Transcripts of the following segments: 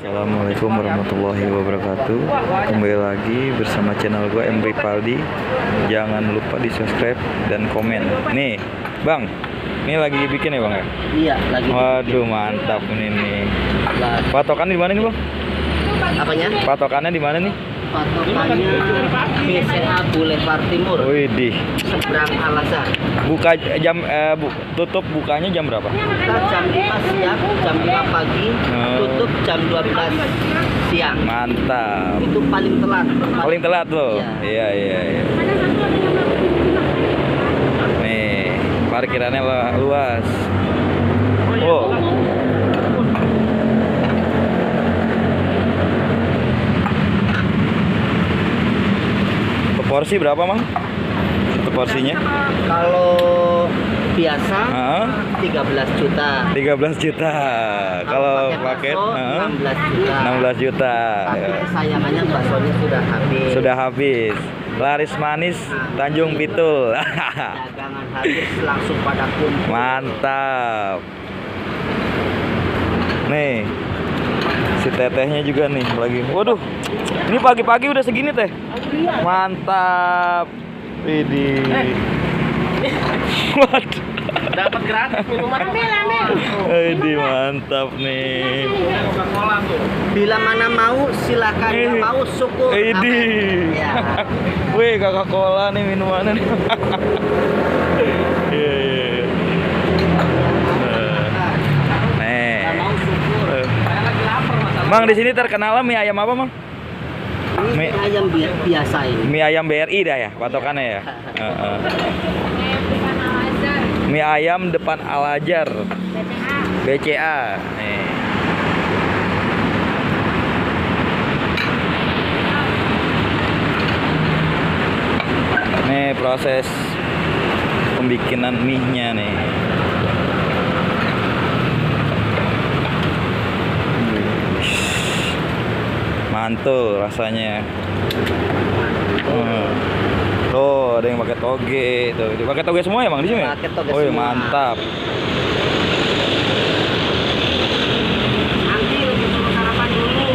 Assalamualaikum warahmatullahi wabarakatuh. Kembali lagi bersama channel gue M. Ripaldi. Jangan lupa di subscribe dan komen. Nih Bang, ini lagi bikin ya Bang ya? Iya, lagi. Waduh mantap ini nih. Patokan di mana nih Bang? Apanya? Patokannya di mana nih? Patokannya BCA Boulevard Timur. Widih. Seberang Al-Azhar. Buka jam tutup bukanya jam berapa? Kita jam 5 siang, jam 5 pagi, tutup jam 12 siang. Mantap. Itu paling telat. Paling telat loh. Iya. Iya. Nih, parkirannya luas. Oh. Porsi berapa, Mang? Satu porsinya? Kalau biasa 13 juta. 13 juta. Kalau paket 16 juta. 16 juta. Tapi kesayangannya baksonya sudah habis. Sudah habis. Laris manis Tanjung Pitul. Dagangan habis langsung pada kumpul. Mantap. Nih. Si tetehnya juga nih lagi. Waduh. Ini pagi-pagi udah segini teh. Mantap. Widih. Waduh. Dapat gratis minuman. Widih mantap nih. Bila mana mau silakan, nggak mau syukur. Widih. Ya. Wih, Coca-Cola nih minumannya nih. Iya. Nih. Mau syukur. Saya lagi lapar Mas. Mang di sini terkenal mie ayam apa, Mang? Ini ayam biasa ini. Mie ayam BRI dah ya, patokannya ya. Mie ayam depan Al-Azhar. BCA. Nih. Nih proses pembikinan mie-nya nih. Mantul rasanya. Tuh ada yang pakai toge tuh. Pakai toge semua ya Bang di sini? Pakai toge semua. semua. Mantap. Nanti disuruh sarapan dulu.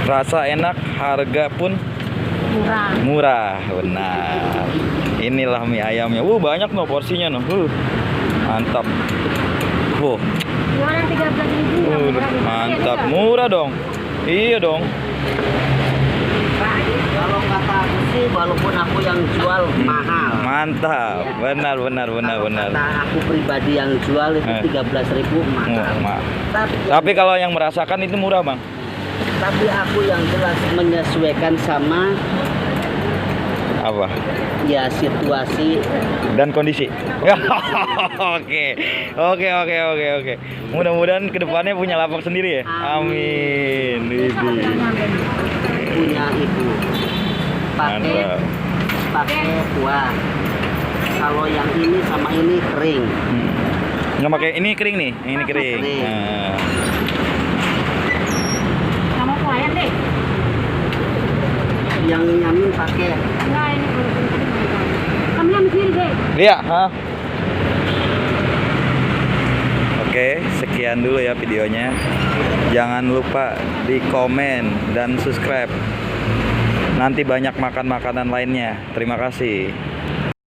Rasa enak, harga pun murah. Benar. Inilah mie ayamnya. Banyak no porsinya no. Mantap. Jualan 13.000. Mantap, murah dong. Iya dong. Kalau kata aku sih, walaupun aku yang jual mahal. Mantap, Ya. benar. Kata aku pribadi yang jual itu 13.000 mahal. Tapi kalau yang merasakan itu murah Bang. Tapi aku yang jelas menyesuaikan sama Apa? ya situasi Dan kondisi. Oke. Mudah-mudahan kedepannya punya lapak sendiri ya. Amin. Widih. punya itu. Mantap. Pakai kuah. Kalau yang ini sama ini kering. Nggak pakai ini kering nih. Ini kering. Kering. Nah. Kamu pelayan deh. Yang nyamin pakai. Enggak, ini baru kamu yang sendiri deh. Iya, Oke, sekian dulu ya videonya. Jangan lupa di komen dan subscribe. Nanti banyak makan makanan lainnya. Terima kasih.